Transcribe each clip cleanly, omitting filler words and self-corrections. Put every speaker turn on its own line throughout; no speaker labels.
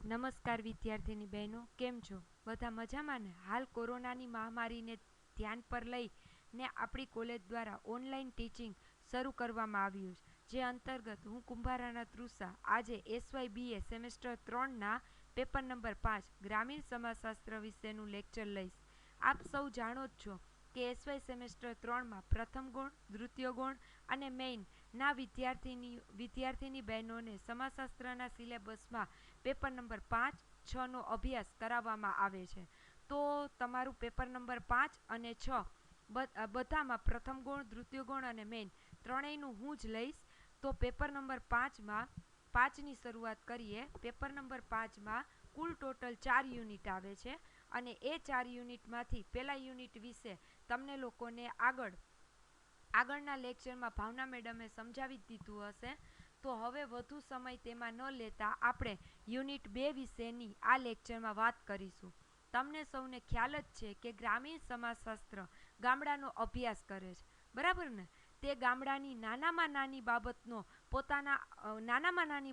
નમસ્કાર વિદ્યાર્થીની બહેનો, કેમ છો? બધા મજામાં ને? હાલ કોરોનાની મહામારીને ધ્યાન પર લઈને આપણી કોલેજ દ્વારા ઓનલાઈન ટીચિંગ શરૂ કરવામાં આવ્યું છે, જે અંતર્ગત હું કુંભારાના તૃષા આજે SYBA સેમેસ્ટર 3ના પેપર નંબર 5 ગ્રામીણ સમાજશાસ્ત્ર વિશેનું લેક્ચર લઈશ. આપ સૌ જાણો જ છો કે SY સેમેસ્ટર 3માં પ્રથમ ગુણ, દ્વિતીય ગુણ અને મેઇન ના વિદ્યાર્થીની બહેનોને સમાજશાસ્ત્રના સિલેબસમાં પેપર નંબર 5, 6નો અભ્યાસ કરાવવામાં આવે છે. તો તમારું પેપર નંબર 5 અને 6 બધામાં પ્રથમ ગુણ, દ્વિતીય ગુણ અને મેઇન ત્રણેયનું હું જ લઈશ. તો પેપર નંબર 5માં 5ની શરૂઆત કરીએ. પેપર નંબર 5માં કુલ ટોટલ 4 યુનિટ આવે છે અને એ 4 યુનિટમાંથી પહેલા યુનિટ વિશે તમને લોકોને આગળના લેક્ચરમાં ભાવના મેડમે સમજાવી દીધું હશે. તો હવે વધુ સમય તેમાં ન લેતા આપણે યુનિટ 2 વિશેની આ લેક્ચરમાં વાત કરીશું. તમને સૌને ખ્યાલ જ છે કે ગ્રામીણ સમાજશાસ્ત્ર ગામડાનો અભ્યાસ કરે છે, બરાબર ને? તે ગામડાની નાનામાં નાની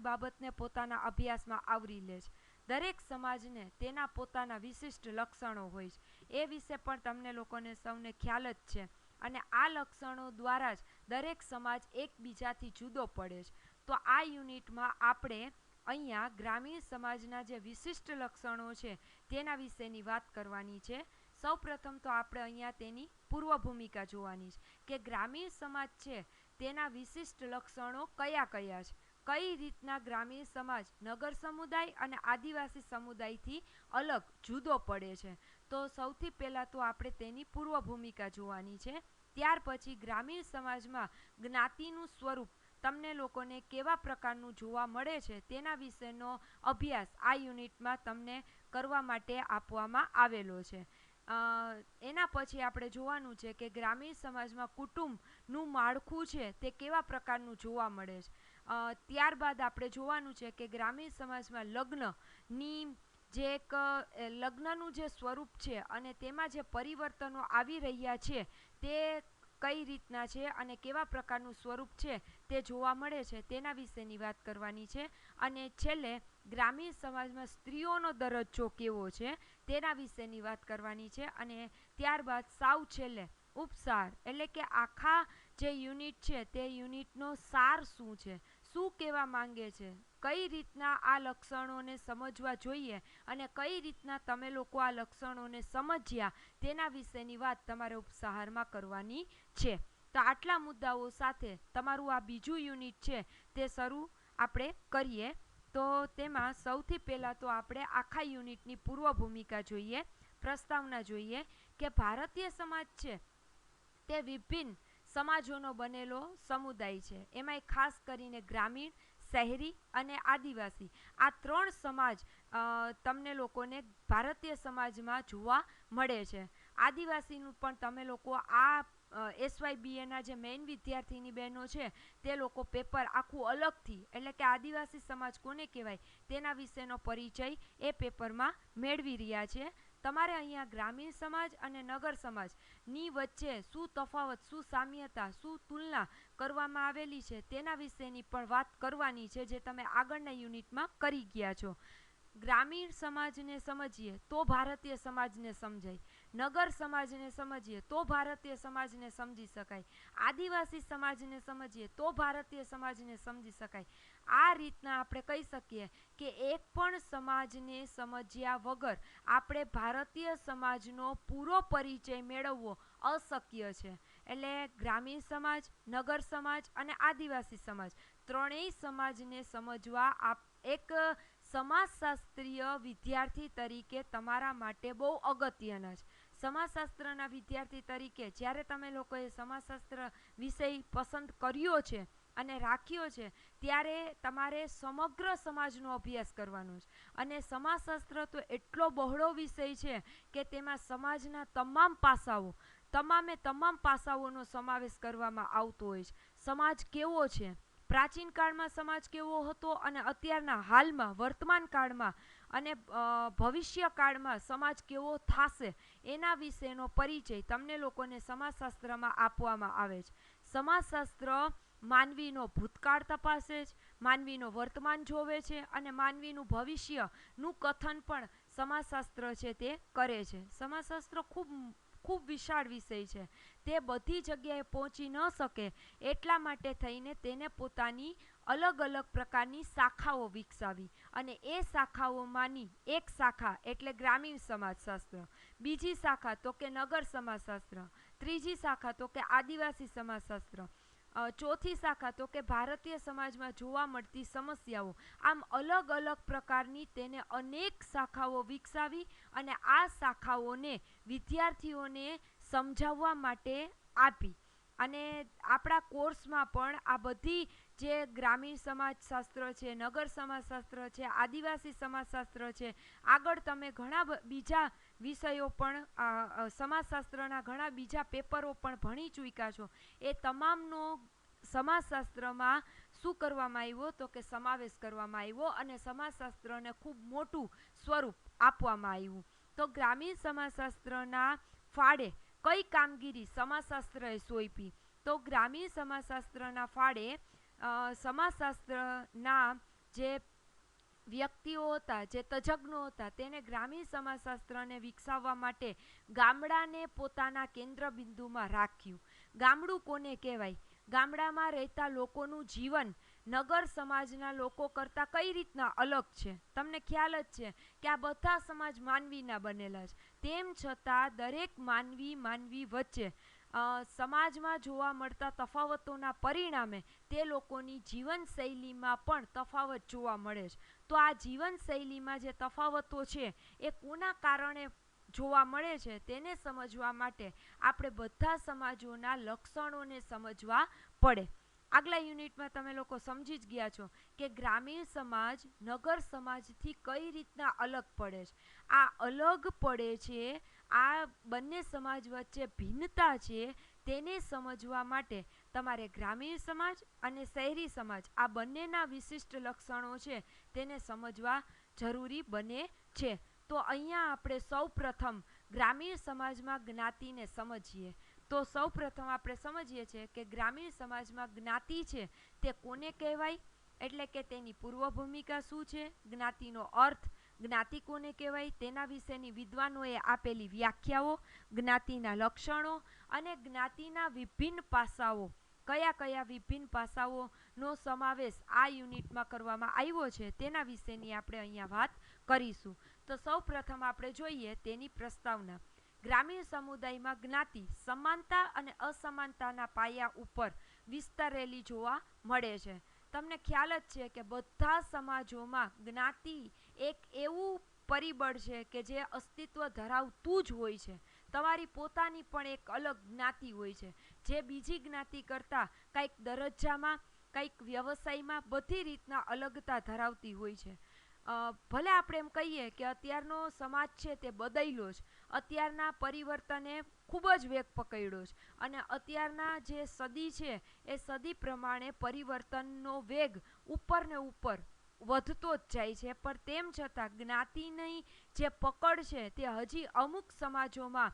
બાબતને પોતાના અભ્યાસમાં આવરી લે છે. દરેક સમાજને તેના પોતાના વિશિષ્ટ લક્ષણો હોય છે, એ વિશે પણ તમને લોકોને સૌને ખ્યાલ જ છે. અને આ લક્ષણો દ્વારા જ દરેક સમાજ એકબીજાથી જુદો પડે છે. તો આ યુનિટમાં આપણે અહીંયા ગ્રામીણ સમાજના જે વિશિષ્ટ લક્ષણો છે તેના વિશેની વાત કરવાની છે. સૌપ્રથમ તો આપણે અહીંયા તેની પૂર્વ ભૂમિકા જોવાની છે કે ગ્રામીણ સમાજ છે તેના વિશિષ્ટ લક્ષણો કયા કયા છે, કઈ રીતના ગ્રામીણ સમાજ નગર સમુદાય અને આદિવાસી સમુદાયથી અલગ જુદો પડે છે. તો સૌથી પહેલાં તો આપણે તેની પૂર્વ ભૂમિકા જોવાની છે. ત્યાર પછી ગ્રામીણ સમાજમાં જ્ઞાતિનું સ્વરૂપ તમને લોકોને કેવા પ્રકારનું જોવા મળે છે તેના વિશેનો અભ્યાસ આ યુનિટમાં તમને કરવા માટે આપવામાં આવેલો છે. એના પછી આપણે જોવાનું છે કે ગ્રામીણ સમાજમાં કુટુંબનું માળખું છે તે કેવા પ્રકારનું જોવા મળે છે. ત્યારબાદ આપણે જોવાનું છે કે ગ્રામીણ સમાજમાં લગ્નનું જે સ્વરૂપ છે અને તેમાં જે પરિવર્તનો આવી રહ્યા છે તે કઈ રીતના છે અને કેવા પ્રકારનું સ્વરૂપ છે તે જોવા મળે છે તેના વિશેની વાત કરવાની છે. અને છેલ્લે ગ્રામીણ સમાજમાં સ્ત્રીઓનો દરજ્જો કેવો છે તેના વિશેની વાત કરવાની છે. અને ત્યારબાદ સાવ છેલ્લે ઉપસાર એટલે કે આખા જે યુનિટ છે તે યુનિટનો સાર શું છે, શું કહેવા માંગે છે, કઈ રીતના આ લક્ષણોને સમજવા જોઈએ અને કઈ રીતના તમે લોકો આ લક્ષણોને સમજ્યા તેના વિશેની વાત તમારે ઉપસારમાં કરવાની છે. તો આટલા મુદ્દાઓ સાથે તમારું આ બીજું યુનિટ છે તે શરૂ આપણે કરીએ. તો તેમાં સૌથી પહેલાં તો આપણે આખા યુનિટની પૂર્વ ભૂમિકા જોઈએ, પ્રસ્તાવના જોઈએ કે ભારતીય સમાજ છે તે વિભિન્ન સમાજોનો બનેલો સમુદાય છે. એમાંય ખાસ કરીને ગ્રામીણ, શહેરી અને આદિવાસી આ 3 સમાજ તમને લોકોને ભારતીય સમાજમાં જોવા મળે છે. આદિવાસીનું પણ તમે લોકો આ SYBAના જે મેઇન વિદ્યાર્થીની બહેનો છે તે લોકો પેપર આખું અલગથી એટલે કે આદિવાસી સમાજ કોને કહેવાય તેના વિશેનો પરિચય એ પેપરમાં મેળવી રહ્યા છે. તમારે અહીંયા ગ્રામીણ સમાજ અને નગર સમાજની વચ્ચે શું તફાવત, શું સામ્યતા, શું તુલના કરવામાં આવેલી છે તેના વિશેની પણ વાત કરવાની છે, જે તમે આગળના યુનિટમાં કરી ગયા છો. ગ્રામીણ સમાજને સમજીએ તો ભારતીય સમાજને સમજાય, નગર સમાજને સમજીએ તો ભારતીય સમાજને સમજી શકાય, આદિવાસી સમાજને સમજીએ તો ભારતીય સમાજને સમજી શકાય. આ રીતના આપણે કહી શકીએ કે એક પણ સમાજને સમજ્યા વગર આપણે ભારતીય સમાજનો પૂરો પરિચય મેળવવો અશક્ય છે. એટલે ગ્રામીણ સમાજ, નગર સમાજ અને આદિવાસી સમાજ ત્રણેય સમાજને સમજવા એક સમાજશાસ્ત્રીય વિદ્યાર્થી તરીકે તમારા માટે બહુ અગત્યના છે. સમાજશાસ્ત્રના વિદ્યાર્થી તરીકે જ્યારે તમે લોકોએ સમાજશાસ્ત્ર વિષય પસંદ કર્યો છે અને રાખ્યો છે ત્યારે તમારે સમગ્ર સમાજનો અભ્યાસ કરવાનો છે. અને સમાજશાસ્ત્ર તો એટલો બહોળો વિષય છે કે તેમાં સમાજના તમામ પાસાઓનો સમાવેશ કરવામાં આવતો હોય છે. સમાજ કેવો છે, પ્રાચીન કાળમાં સમાજ કેવો હતો અને અત્યારના હાલમાં વર્તમાન કાળમાં અને ભવિષ્ય કાળમાં સમાજ કેવો થશે એના વિશેનો પરિચય તમને લોકોને સમાજશાસ્ત્રમાં આપવામાં આવે છે. સમાજશાસ્ત્ર માનવીનો ભૂતકાળ તપાસે છે, માનવીનો વર્તમાન જોવે છે અને માનવીનું ભવિષ્યનું કથન પણ સમાજશાસ્ત્ર છે તે કરે છે. સમાજશાસ્ત્ર ખૂબ ખૂબ વિશાળ વિષય છે. તે બધી જગ્યાએ પહોંચી ન શકે એટલા માટે થઈને તેને પોતાની અલગ અલગ પ્રકારની શાખાઓ વિકસાવી અને એ શાખાઓમાંની એક શાખા એટલે ગ્રામીણ સમાજશાસ્ત્ર, બીજી શાખા તો કે નગર સમાજશાસ્ત્ર, ત્રીજી શાખા તો કે આદિવાસી સમાજશાસ્ત્ર, ચોથી શાખા તો કે ભારતીય સમાજમાં જોવા મળતી સમસ્યાઓ. આમ અલગ અલગ પ્રકારની તેને અનેક શાખાઓ વિકસાવી અને આ શાખાઓને વિદ્યાર્થીઓને સમજાવવા માટે આપી. અને આપણા કોર્સમાં પણ આ બધી જે ગ્રામીણ સમાજશાસ્ત્ર છે, નગર સમાજશાસ્ત્ર છે, આદિવાસી સમાજશાસ્ત્ર છે, આગળ તમે ઘણા બીજા વિષયો પણ સમાજશાસ્ત્રના ઘણા બીજા પેપરો પણ ભણી ચૂક્યા છો. એ તમામનો સમાજશાસ્ત્રમાં શું કરવામાં આવ્યો તો કે સમાવેશ કરવામાં આવ્યો અને સમાજશાસ્ત્રને ખૂબ મોટું સ્વરૂપ આપવામાં આવ્યું. તો ગ્રામીણ સમાજશાસ્ત્રના ફાળે કઈ કામગીરી સમાજશાસ્ત્રએ સોંપી? તો ગ્રામીણ સમાજશાસ્ત્રના ફાળે સમાજશાસ્ત્રના જે વ્યક્તિઓ હતા, જે તજજ્ઞો હતા, તેને ગ્રામીણ સમાજશાસ્ત્રને વિકસાવવા માટે ગામડાને પોતાના કેન્દ્ર બિંદુમાં રાખ્યું. ગામડું કોને કહેવાય? ગામડામાં રહેતા લોકોનું જીવન નગર સમાજના લોકો કરતાં કઈ રીતના અલગ છે? તમને ખ્યાલ જ છે કે આ બધા સમાજ માનવીના બનેલા છે. તેમ છતાં દરેક માનવી વચ્ચે સમાજમાં જોવા મળતા તફાવતોના પરિણામે તે લોકોની જીવનશૈલીમાં પણ તફાવત જોવા મળે છે. તો આ જીવનશૈલીમાં જે તફાવતો છે એ કોના કારણે જોવા મળે છે તેને સમજવા માટે આપણે બધા સમાજોના લક્ષણોને સમજવા પડે. આગલા યુનિટમાં તમે લોકો સમજી જ ગયા છો કે ગ્રામીણ સમાજ નગર સમાજથી કઈ રીતના અલગ પડે છે. આ અલગ પડે છે, આ બંને સમાજ વચ્ચે ભિન્નતા છે, તેને સમજવા માટે તમારે ગ્રામીણ સમાજ અને શહેરી સમાજ આ બંનેના વિશિષ્ટ લક્ષણો છે તેને સમજવા જરૂરી બને છે. તો અહીંયા આપણે સૌ પ્રથમ ગ્રામીણ સમાજમાં જ્ઞાતિને સમજીએ. તો સૌ પ્રથમ આપણે સમજીએ છીએ કે ગ્રામીણ સમાજમાં જ્ઞાતિ છે તે કોને કહેવાય, એટલે કે તેની પૂર્વ ભૂમિકા શું છે, જ્ઞાતિનો અર્થ, જ્ઞાતિ કોને કહેવાય તેના વિશેની વિદ્વાનોએ આપેલી વ્યાખ્યાઓ, જ્ઞાતિના લક્ષણો અને જ્ઞાતિના વિભિન્ન પાસાઓ, કયા કયા વિભિન્ન પાસાઓનો સમાવેશ આ યુનિટમાં કરવામાં આવ્યો છે તેના વિશેની આપણે અહીંયા વાત કરીશું. તો સૌ પ્રથમ આપણે જોઈએ તેની પ્રસ્તાવના. ગ્રામીણ સમુદાયમાં જ્ઞાતિ સમાનતા અને અસમાનતાના પાયા ઉપર વિસ્તરેલી જોવા મળે છે. તમને ખ્યાલ જ છે કે બધા સમાજોમાં જ્ઞાતિ એક એવું પરિબળ છે કે જે અસ્તિત્વ ધરાવતું જ હોય છે. તમારી પોતાની પણ એક અલગ જ્ઞાતિ હોય છે જે બીજી જ્ઞાતિ કરતાં કંઈક દરજ્જામાં, કંઈક વ્યવસાયમાં બધી રીતના અલગતા ધરાવતી હોય છે. ભલે આપણે એમ કહીએ કે અત્યારનો સમાજ છે તે બદલ્યો છે, અત્યારના પરિવર્તને ખૂબ જ વેગ પકડ્યો છે અને અત્યારના જે સદી છે એ સદી પ્રમાણે પરિવર્તનનો વેગ ઉપર ને ઉપર વધતો જ જાય છે. પણ તેમ છતાં જ્ઞાતિની જે પકડ છે તે હજી અમુક સમાજોમાં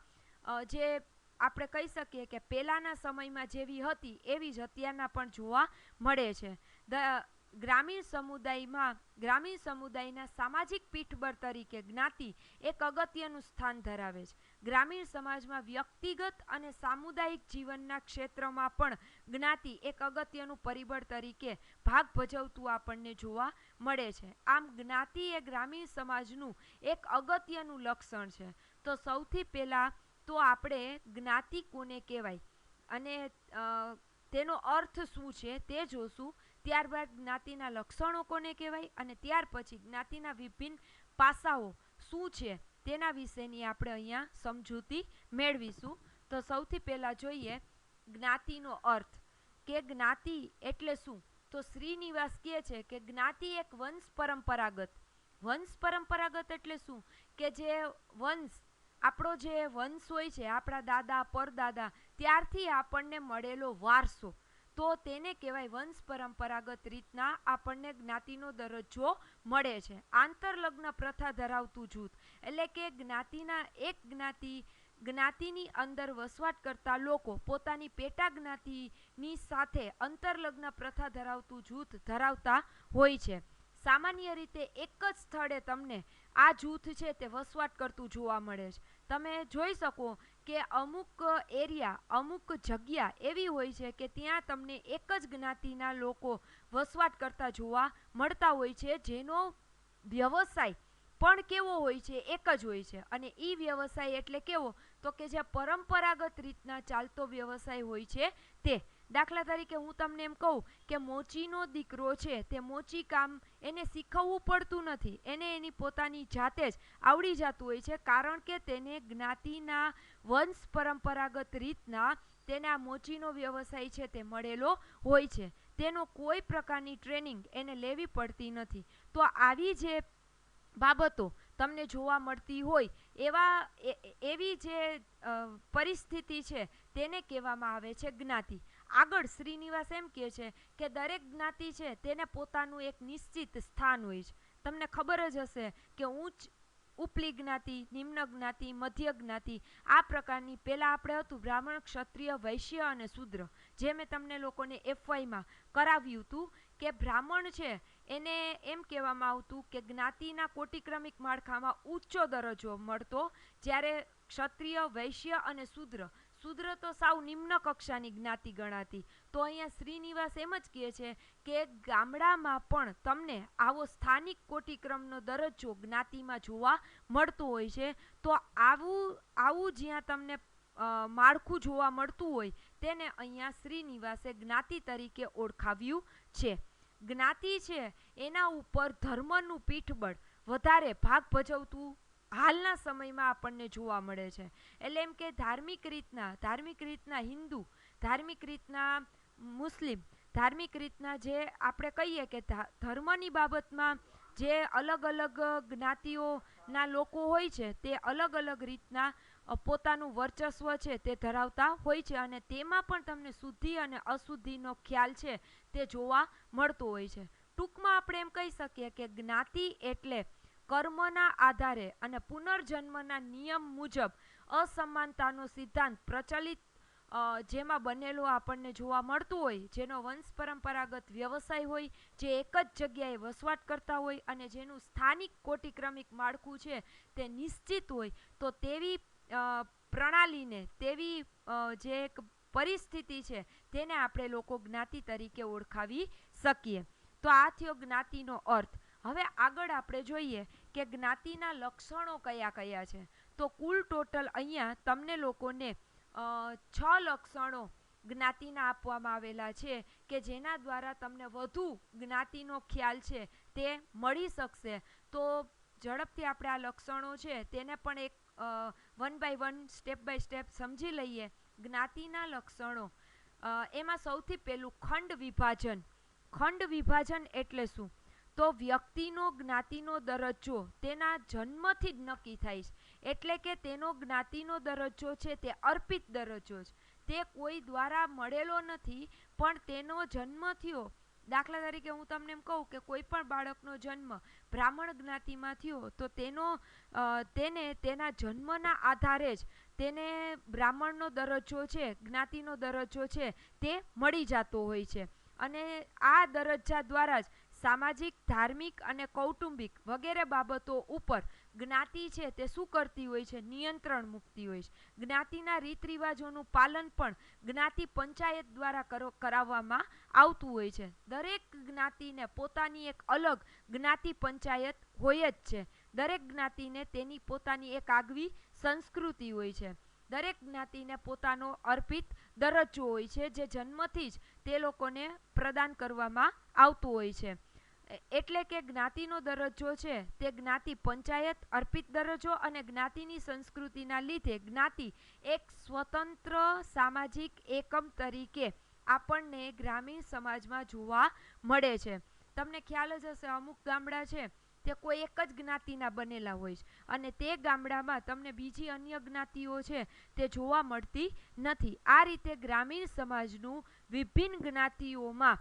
જે આપણે કહી શકીએ કે પહેલાંના સમયમાં જેવી હતી એવી જ અત્યારના પણ જોવા મળે છે. ગ્રામીણ સમુદાયના સામાજિક પીઠબળ તરીકે જ્ઞાતિ એક અગત્યનું સ્થાન ધરાવે છે. ગ્રામીણ સમાજમાં વ્યક્તિગત અને સામુદાયિક જીવનના ક્ષેત્રમાં પણ જ્ઞાતિ એક અગત્યનું પરિબળ તરીકે ભાગ ભજવતું આપણને જોવા મળે છે. આમ જ્ઞાતિ એ ગ્રામીણ સમાજનું એક અગત્યનું લક્ષણ છે. તો સૌથી પહેલાં તો આપણે જ્ઞાતિ કોને કહેવાય અને તેનો અર્થ શું છે તે જોશું. ત્યારબાદ જ્ઞાતિના લક્ષણો કોને કહેવાય અને ત્યાર પછી જ્ઞાતિના વિભિન્ન પાસાઓ શું છે તેના વિશેની આપણે અહીંયા સમજૂતી મેળવીશું. તો સૌથી પહેલાં જોઈએ જ્ઞાતિનો અર્થ કે જ્ઞાતિ એટલે શું. તો શ્રીનિવાસ કહે છે કે જ્ઞાતિ એક વંશ પરંપરાગત એટલે શું કે જે વંશ, આપણો જે વંશ હોય છે, આપણા દાદા પરદાદા ત્યારથી આપણને મળેલો વારસો, તો તેને કહેવાય વંશ પરંપરાગત રીતના આપણને જ્ઞાતિનો દરજ્જો મળે છે. આંતરલગ્ન પ્રથા ધરાવતું જૂથ એટલે કે જ્ઞાતિના એક જ્ઞાતિ જ્ઞાતિની અંદર વસવાટ કરતા લોકો પોતાની પેટા જ્ઞાતિની સાથે અંતરલગ્ન પ્રથા ધરાવતું જૂથ ધરાવતા હોય છે. સામાન્ય રીતે એક જ સ્થળે તમને આ જૂથ છે તે વસવાટ કરતું જોવા મળે છે. તમે જોઈ શકો કે અમુક એરિયા, અમુક જગ્યા એવી હોય છે કે ત્યાં તમને એક જ જ્ઞાતિના લોકો વસવાટ કરતા જોવા મળતા હોય છે, જેનો વ્યવસાય પણ કેવો હોય છે, એક જ હોય છે. અને એ વ્યવસાય એટલે કેવો, તો કે જે પરંપરાગત રીતના ચાલતો વ્યવસાય હોય છે તે. દાખલા તરીકે હું તમને એમ કહું કે મોચીનો દીકરો છે તે મોચી કામ એને શીખવવું પડતું નથી, એને એની પોતાની જાતે જ આવડી જતું હોય છે, કારણ કે તેને જ્ઞાતિના વંશ પરંપરાગત રીતના તેને આ મોચીનો વ્યવસાય છે તે મળેલો હોય છે. તેનો કોઈ પ્રકારની ટ્રેનિંગ એને લેવી પડતી નથી. તો આવી જે બાબતો તમને જોવા મળતી હોય એવી જે પરિસ્થિતિ છે તેને કહેવામાં આવે છે જ્ઞાતિ. આગળ શ્રીનિવાસ એમ કહે છે કે દરેક જ્ઞાતિ છે તેને પોતાનું એક નિશ્ચિત સ્થાન હોય છે. તમને ખબર જ હશે કે ઉપલી જ્ઞાતિ, નિમ્ન જ્ઞાતિ, મધ્ય જ્ઞાતિ, આ પ્રકારની. પહેલાં આપણે હતું બ્રાહ્મણ, ક્ષત્રિય, વૈશ્ય અને શૂદ્ર. જે મેં તમને લોકોને એફવાયમાં કરાવ્યું હતું કે બ્રાહ્મણ છે એને એમ કહેવામાં આવતું કે જ્ઞાતિના કોટિક્રમિક માળખામાં ઊંચો દરજ્જો મળતો, જ્યારે ક્ષત્રિય, વૈશ્ય અને શૂદ્ર તો સાવ નિમ્ન કક્ષાની જ્ઞાતિ ગણાતી. તો અહીંયા શ્રીનિવાસ એમ જ કહે છે કે ગામડામાં પણ તમને આવો સ્થાનિક કોટિક્રમનો દરજ્જો જ્ઞાતિમાં જોવા મળતો હોય છે. તો આવું જ્યાં તમને માળખું જોવા મળતું હોય તેને અહીંયા શ્રીનિવાસે જ્ઞાતિ તરીકે ઓળખાવ્યું છે. જ્ઞાતિ છે એના ઉપર ધર્મનું પીઠબળ વધારે ભાગ ભજવતું હાલના સમયમાં આપણને જોવા મળે છે. એટલે એમ કે ધાર્મિક રીતના હિન્દુ, ધાર્મિક રીતના મુસ્લિમ, ધાર્મિક રીતના જે આપણે કહીએ કે ધર્મની બાબતમાં જે અલગ અલગ જ્ઞાતિઓના લોકો હોય છે તે અલગ અલગ રીતના પોતાનું વર્ચસ્વ છે તે ધરાવતા હોય છે, અને તેમાં પણ તમને શુદ્ધિ અને અશુદ્ધિનો ખ્યાલ છે તે જોવા મળતો હોય છે. ટૂંકમાં આપણે એમ કહી શકીએ કે જ્ઞાતિ એટલે કર્મના આધારે અને પુનર્જન્મના નિયમ મુજબ અસમાનતાનો સિદ્ધાંત પ્રચલિત જેમાં બનેલો આપણને જોવા મળતું હોય, જેનો વંશ પરંપરાગત વ્યવસાય હોય, જે એક જ જગ્યાએ વસવાટ કરતા હોય અને જેનું સ્થાનિક કોટિક્રમિક માળખું છે તે નિશ્ચિત હોય. તો તેવી પ્રણાલીને, તેવી જે એક પરિસ્થિતિ છે તેને આપણે લોકો જ્ઞાતિ તરીકે ઓળખાવી શકીએ. તો આ થયો જ્ઞાતિનો અર્થ. હવે આગળ આપણે જોઈએ કે જ્ઞાતિના લક્ષણો કયા કયા છે. તો કુલ ટોટલ અહીંયા તમને લોકોને 6 લક્ષણો જ્ઞાતિના આપવામાં આવેલા છે કે જેના દ્વારા તમને વધુ જ્ઞાતિનો ખ્યાલ છે તે મળી શકશે. તો ઝડપથી આપણે આ લક્ષણો છે તેને પણ એક one by one, step by step સમજી લઈએ. જ્ઞાતિના લક્ષણો એમાં સૌથી પહેલું ખંડ વિભાજન. ખંડ વિભાજન એટલે શું? તો વ્યક્તિનો જ્ઞાતિનો દરજ્જો તેના જન્મથી જ નક્કી થાય છે. એટલે કે તેનો જ્ઞાતિનો દરજ્જો છે તે અર્પિત દરજ્જો છે. તે કોઈ દ્વારા મળેલો નથી, પણ તેનો જન્મ થયો. દાખલા તરીકે હું તમને એમ કહું કે કોઈ પણ બાળકનો જન્મ બ્રાહ્મણ જ્ઞાતિમાં થયો તો તેને તેના જન્મના આધારે જ તેને બ્રાહ્મણનો દરજ્જો છે, જ્ઞાતિનો દરજ્જો છે તે મળી જતો હોય છે. અને આ દરજ્જા દ્વારા જ સામાજિક, ધાર્મિક અને કૌટુંબિક વગેરે બાબતો ઉપર જ્ઞાતિ છે તે શું કરતી હોય છે? નિયંત્રણ મૂકતી હોય છે. જ્ઞાતિના રીત રિવાજોનું પાલન પણ જ્ઞાતિ પંચાયત દ્વારા કરાવવામાં આવતું હોય છે. દરેક જ્ઞાતિને પોતાની એક અલગ જ્ઞાતિ પંચાયત હોય જ છે. દરેક જ્ઞાતિને તેની પોતાની એક આગવી સંસ્કૃતિ હોય છે. દરેક જ્ઞાતિને પોતાનો અર્પિત દરજ્જો હોય છે, જે જન્મથી જ તે લોકોને પ્રદાન કરવામાં આવતું હોય છે. એટલે કે જ્ઞાતિનો દરજ્જો છે તે જ્ઞાતિ પંચાયત, અર્પિત દરજ્જો અને જ્ઞાતિની સંસ્કૃતિના લીધે જ્ઞાતિ એક સ્વતંત્ર સામાજિક એકમ તરીકે આપણને ગ્રામીણ સમાજમાં જોવા મળે છે. તમને ખ્યાલ જ હશે, અમુક ગામડા છે તે કોઈ એક જ જ્ઞાતિના બનેલા હોય છે અને તે ગામડામાં તમને બીજી અન્ય જ્ઞાતિઓ છે તે જોવા મળતી નથી. આ રીતે ગ્રામીણ સમાજનું વિભિન્ન જ્ઞાતિઓમાં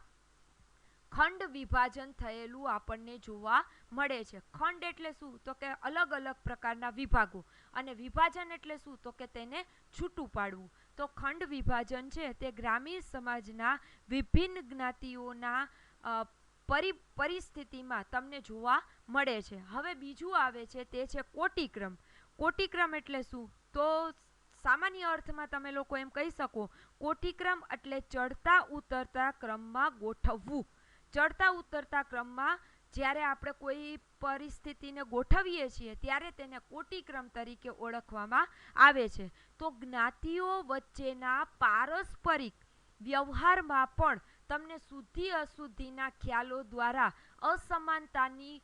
ખંડ વિભાજન થયેલું આપણને જોવા મળે છે. ખંડ એટલે શું? તો કે અલગ અલગ પ્રકારના વિભાગો, અને વિભાજન એટલે શું? તો કે તેને છૂટું પાડવું. તો ખંડ વિભાજન છે તે ગ્રામીણ સમાજના વિભિન્ન જ્ઞાતિઓના પરિસ્થિતિમાં તમને જોવા મળે છે. હવે બીજું આવે છે તે છે કોટિક્રમ. કોટિક્રમ એટલે શું? તો સામાન્ય અર્થમાં તમે લોકો એમ કહી શકો, કોટિક્રમ એટલે ચડતા ઉતરતા ક્રમમાં ગોઠવવું. ચડતા ઉતરતા ક્રમમાં જ્યારે આપણે કોઈ પરિસ્થિતિને ગોઠવીએ છીએ ત્યારે તેને કોટિક્રમ તરીકે ઓળખવામાં આવે છે. તો જ્ઞાતિઓ વચ્ચેના પારસ્પરિક વ્યવહારમાં પણ તમને શુદ્ધિ અશુદ્ધિના ખ્યાલો દ્વારા અસમાનતાની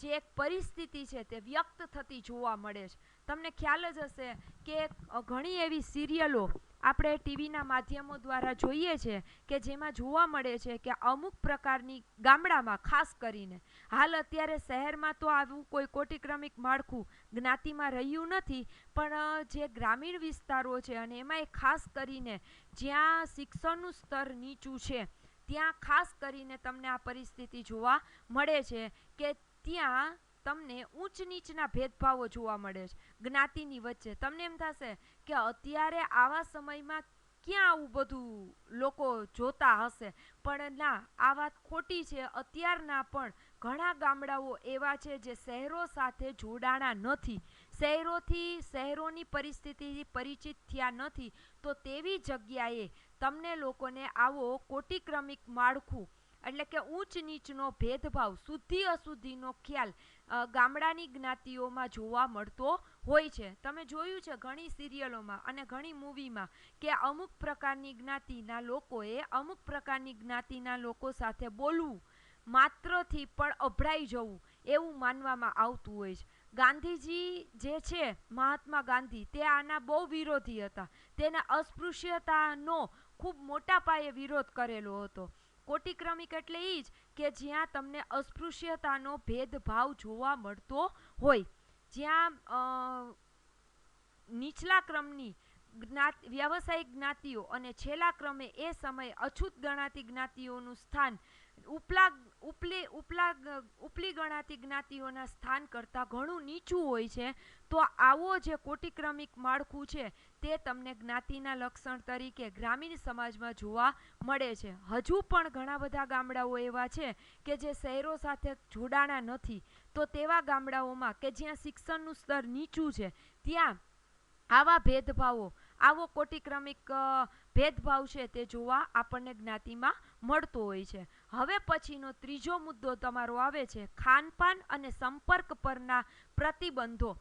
જે એક પરિસ્થિતિ છે તે વ્યક્ત થતી જોવા મળે છે. તમને ખ્યાલ જ હશે કે ઘણી એવી સિરિયલો આપણે ટીવીના માધ્યમો દ્વારા જોઈએ છે કે જેમાં જોવા મળે છે કે અમુક પ્રકારની ગામડામાં, ખાસ કરીને હાલ અત્યારે શહેરમાં તો આવું કોઈ કોટિક્રમિક માળખું જ્ઞાતિમાં રહ્યું નથી, પણ જે ગ્રામીણ વિસ્તારો છે અને એમાં ખાસ કરીને જ્યાં શિક્ષણનું સ્તર નીચું છે ત્યાં ખાસ કરીને તમને આ પરિસ્થિતિ જોવા મળે છે કે ત્યાં તમને ઊંચ નીચના ભેદભાવો જોવા મળે છે જ્ઞાતિની વચ્ચે. તમને એમ થશે કે અત્યારે આવા સમયમાં ક્યાં આવું બધું લોકો જોતા હશે, પણ ના, આ વાત ખોટી છે. અત્યારના પણ ઘણા ગામડાઓ એવા છે જે શહેરો સાથે જોડાણા નથી, શહેરોની પરિસ્થિતિથી પરિચિત થયા નથી. તો તેવી જગ્યાએ તમને લોકોને આવો કોટિક્રમિક માળખું એટલે કે ઊંચ નીચનો ભેદભાવ, શુદ્ધિ અશુદ્ધિનો ખ્યાલ ગામડાની જ્ઞાતિઓમાં જોવા મળતો હોય છે. તમે જોયું છે ઘણી સિરિયલોમાં અને ઘણી મૂવીમાં કે અમુક પ્રકારની જ્ઞાતિના લોકોએ અમુક પ્રકારની જ્ઞાતિના લોકો સાથે બોલવું માત્રથી પણ અભડાઈ જવું એવું માનવામાં આવતું હોય છે. ગાંધીજી જે છે, મહાત્મા ગાંધી, તે આના બહુ વિરોધી હતા. તેના અસ્પૃશ્યતાનો ખૂબ મોટા પાયે વિરોધ કરેલો હતો. કોટિક્રમિક એટલે એ જ કે જ્યાં તમને અસ્પૃશ્યતાનો ભેદભાવ જોવા મળતો હોય, જ્યાં નીચલા ક્રમની વ્યવસાયિક જ્ઞાતિઓ અને છેલ્લા ક્રમે એ સમયે અછૂત ગણાતી જ્ઞાતિઓનું સ્થાન ઉપલી ગણાતી જ્ઞાતિઓના સ્થાન કરતાં ઘણું નીચું હોય છે. તો આવો જે કોટિક્રમિક માળખું છે તે તમને જ્ઞાતિના લક્ષણ તરીકે ગ્રામીણ સમાજમાં જોવા મળે છે. હજુ પણ ઘણા બધા ગામડાઓ એવા છે કે જે શહેરો સાથે જોડાણા નથી. તો તેવા ગામડાઓમાં કે જ્યાં શિક્ષણનું સ્તર નીચું છે ત્યાં આવા ભેદભાવો, આવો કોટિક્રમિક ભેદભાવ છે તે જોવા આપણને જ્ઞાતિમાં મળતો હોય છે. હવે પછીનો ત્રીજો મુદ્દો તમારો આવે છે ખાનપાન અને સંપર્ક પરના પ્રતિબંધો.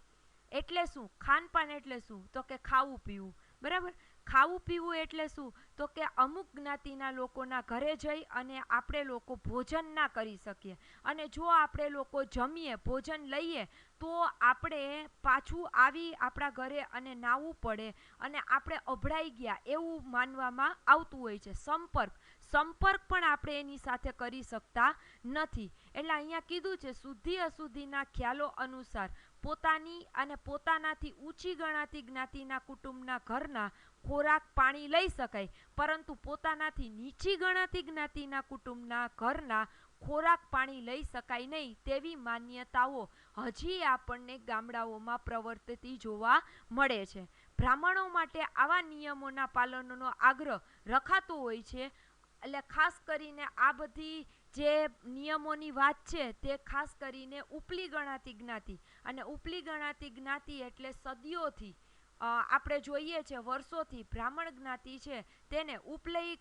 એટલે શું? ખાનપાન એટલે શું? તો કે ખાવું પીવું. બરાબર. ખાવું પીવું એટલે શું? તો કે અમુક જ્ઞાતિના લોકોના ઘરે જઈ અને આપણે લોકો ભોજન ના કરી શકીએ, અને જો આપણે લોકો જમીએ, ભોજન લઈએ, તો આપણે પાછું આવી આપણા ઘરે અને નાહવું પડે અને આપણે અભડાઈ ગયા એવું માનવામાં આવતું હોય છે. સંપર્ક પણ આપણે એની સાથે કરી શકતા નથી. એટલે અહીંયા કીધું છે શુદ્ધિ અશુદ્ધિના ખ્યાલો અનુસાર પોતાની અને પોતાનાથી ઊંચી ગણાતી જ્ઞાતિના કુટુંબના ઘરના ખોરાક પાણી લઈ શકાય, પરંતુ પોતાનાથી નીચી ગણાતી જ્ઞાતિના કુટુંબના ઘરના ખોરાક પાણી લઈ શકાય નહીં તેવી માન્યતાઓ હજી આપણને ગામડાઓમાં પ્રવર્તતી જોવા મળે છે. બ્રાહ્મણો માટે આવા નિયમોના પાલનનો આગ્રહ રખાતો હોય છે. એટલે ખાસ કરીને આ બધી જે નિયમોની વાત છે તે ખાસ કરીને ઉપલી ગણાતી જ્ઞાતિ, અને ઉપલી ગણાતી જ્ઞાતિ એટલે સદીઓથી આપણે જોઈએ છે, વર્ષોથી બ્રાહ્મણ જ્ઞાતિ છે તેને ઉપલી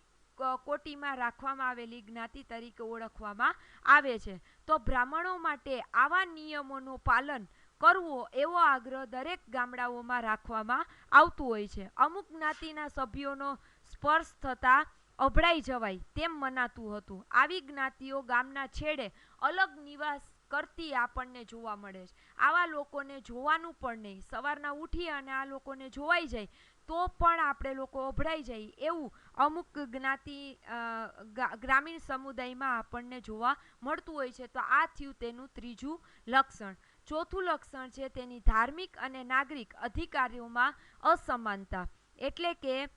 કોટીમાં રાખવામાં આવેલી જ્ઞાતિ તરીકે ઓળખવામાં આવે છે. તો બ્રાહ્મણો માટે આવા નિયમોનું પાલન કરવો એવો આગ્રહ દરેક ગામડાઓમાં રાખવામાં આવતું હોય છે. અમુક જ્ઞાતિના સભ્યોનો સ્પર્શ થતા અભડાઈ જવાય તેમ મનાતું હતું. આવી જ્ઞાતિઓ ગામના છેડે અલગ નિવાસ કરતી આપણને જોવા મળે છે. આવા લોકોને જોવાનું પણ નહીં. સવારના ઉઠી અને આ લોકોને જોવાઈ જાય તો પણ આપણે લોકો અભડાઈ જાય એવું અમુક જ્ઞાતિ ગ્રામીણ સમુદાયમાં આપણને જોવા મળતું હોય છે. તો આ થયું તેનું ત્રીજું લક્ષણ. ચોથું લક્ષણ છે તેની ધાર્મિક અને નાગરિક અધિકારીઓમાં અસમાનતા. એટલે કે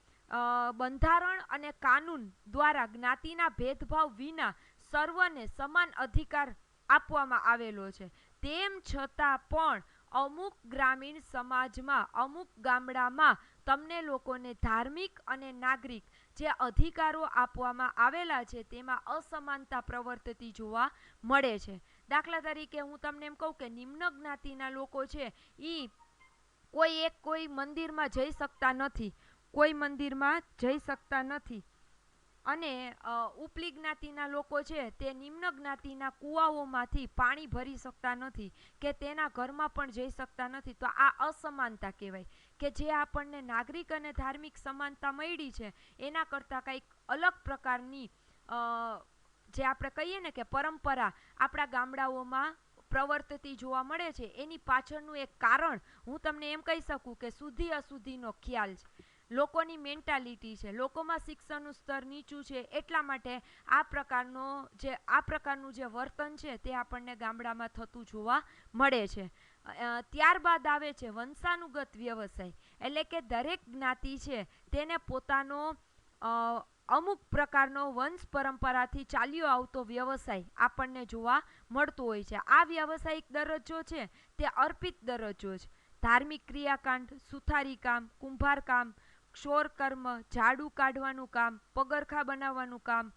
બંધારણ અને કાનૂન દ્વારા જ્ઞાતિના ભેદભાવ વિના સર્વને સમાન અધિકાર આપવામાં આવેલો છે. તેમ છતાં પણ અમુક ગ્રામીણ સમાજમાં, અમુક ગામડામાં તમને લોકોને ધાર્મિક અને નાગરિક જે અધિકારો આપવામાં આવેલા છે તેમાં અસમાનતા પ્રવર્તતી જોવા મળે છે. દાખલા તરીકે હું તમને એમ કહું કે નિમ્ન જ્ઞાતિના લોકો છે એ કોઈ મંદિરમાં જઈ શકતા નથી, કોઈ મંદિરમાં જઈ શકતા નથી, અને ઉપલી જ્ઞાતિના લોકો છે તે નિમ્ન જ્ઞાતિના કૂવાઓમાંથી પાણી ભરી શકતા નથી કે તેના ઘરમાં પણ જઈ શકતા નથી. તો આ અસમાનતા કહેવાય કે જે આપણને નાગરિક અને ધાર્મિક સમાનતા મળી છે એના કરતાં કંઈક અલગ પ્રકારની જે આપણે કહીએ ને કે પરંપરા આપણા ગામડાઓમાં પ્રવર્તતી જોવા મળે છે. એની પાછળનું એક કારણ હું તમને એમ કહી શકું કે શુદ્ધિ અશુદ્ધિનો ખ્યાલ છે, લોકોની મેન્ટાલિટી છે, લોકોમાં શિક્ષણનું સ્તર નીચું છે, એટલા માટે આ પ્રકારનું જે વર્તન છે તે આપણને ગામડામાં થતું જોવા મળે છે. ત્યારબાદ આવે છે વંશાનુગત વ્યવસાય, એટલે કે દરેક જ્ઞાતિ છે તેને પોતાનો અમુક પ્રકારનો વંશ પરંપરાથી ચાલ્યો આવતો વ્યવસાય આપણને જોવા મળતો હોય છે. આ વ્યવસાયિક દરજ્જો છે તે અર્પિત દરજ્જો છે. ધાર્મિક ક્રિયાકાંડ, સુથારી કામ, કુંભાર કામ, ક્ષોરકર્મ, ઝાડુ કાઢવાનું કામ, પગરખા બનાવવાનું કામ,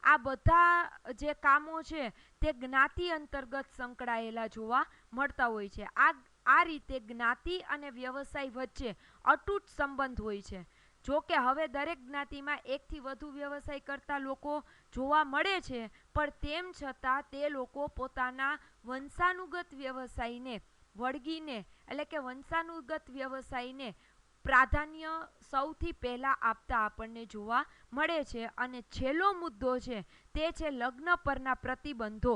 આ બધા જે કામો છે તે જ્ઞાતિ અંતર્ગત સંકળાયેલા જોવા મળતા હોય છે. આ રીતે જ્ઞાતિ અને વ્યવસાય વચ્ચે અતૂટ સંબંધ હોય છે. જો કે હવે દરેક જ્ઞાતિમાં એકથી વધુ વ્યવસાય કરતા લોકો જોવા મળે છે, પણ તેમ છતાં તે લોકો પોતાના વંશાનુગત વ્યવસાયને વળગીને, એટલે કે વંશાનુગત વ્યવસાયને પ્રાધાન્ય સૌથી પહેલા આપતા આપણને જોવા મળે છે. અને છેલ્લો મુદ્દો છે તે છે લગ્ન પરના પ્રતિબંધો.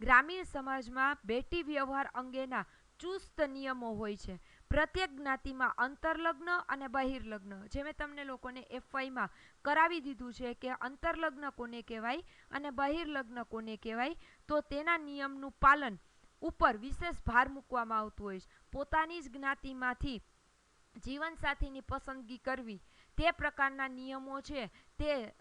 ગ્રામીણ સમાજમાં બેટી વ્યવહાર અંગેના ચુસ્ત નિયમો હોય છે. પ્રત્યેક જ્ઞાતિમાં અંતરલગ્ન અને બહિર્લગ્ન, જે મેં તમને લોકોને એફવાયમાં કરાવી દીધું છે કે અંતરલગ્ન કોને કહેવાય અને બહિર્લગ્ન કોને કહેવાય, તો તેના નિયમનું પાલન ઉપર વિશેષ ભાર મૂકવામાં આવતું હોય છે. પોતાની જ જ્ઞાતિમાંથી જીવનસાથીની પસંદગી કરવી, તે પ્રકારના નિયમો છે તે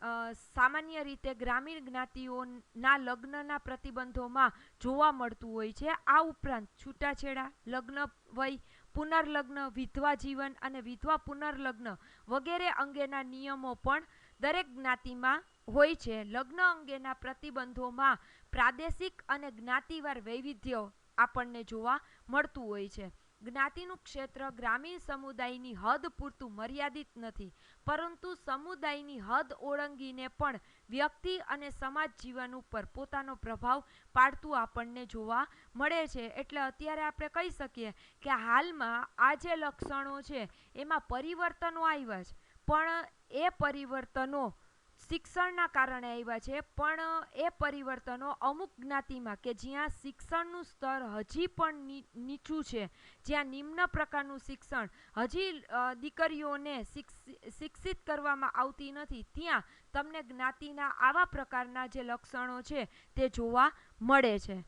સામાન્ય રીતે ગ્રામીણ જ્ઞાતિઓના લગ્નના પ્રતિબંધોમાં જોવા મળતું હોય છે. આ ઉપરાંત છૂટાછેડા, લગ્ન વય, પુનર્લગ્ન, વિધવા જીવન અને વિધવા પુનર્લગ્ન વગેરે અંગેના નિયમો પણ દરેક જ્ઞાતિમાં હોય છે. લગ્ન અંગેના પ્રતિબંધોમાં પ્રાદેશિક અને જ્ઞાતિવાર વૈવિધ્ય આપણને જોવા મળતું હોય છે. જ્ઞાતિનું ક્ષેત્ર ગ્રામીણ સમુદાયની હદ પૂરતું મર્યાદિત નથી, પરંતુ સમુદાયની હદ ઓળંગીને પણ વ્યક્તિ અને સમાજ જીવન ઉપર પોતાનો પ્રભાવ પાડતું આપણને જોવા મળે છે. એટલે અત્યારે આપણે કહી શકીએ કે હાલમાં આ જે લક્ષણો છે એમાં પરિવર્તનો આવ્યા છે, પણ એ પરિવર્તનો શિક્ષણના કારણે આવ્યા છે. પણ એ પરિવર્તનો અમુક જ્ઞાતિમાં કે જ્યાં શિક્ષણનું સ્તર હજી પણ નીચું છે, જ્યાં નિમ્ન પ્રકારનું શિક્ષણ હજી દીકરીઓને શિક્ષિત કરવામાં આવતી નથી, ત્યાં તમને જ્ઞાતિના આવા પ્રકારના જે લક્ષણો છે તે જોવા મળે છે.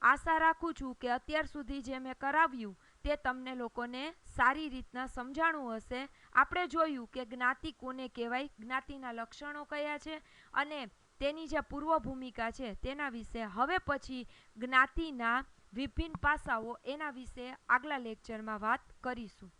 આશા રાખું છું કે અત્યાર સુધી જે મેં કરાવ્યું તે તમને લોકોને સારી રીતના સમજાણું હશે. આપણે જોયું કે જ્ઞાતિ કોને કહેવાય, જ્ઞાતિના લક્ષણો કયા છે અને તેની જે પૂર્વ ભૂમિકા છે તેના વિશે. હવે પછી જ્ઞાતિના વિભિન્ન પાસાઓ એના વિશે આગલા લેક્ચરમાં વાત કરીશું.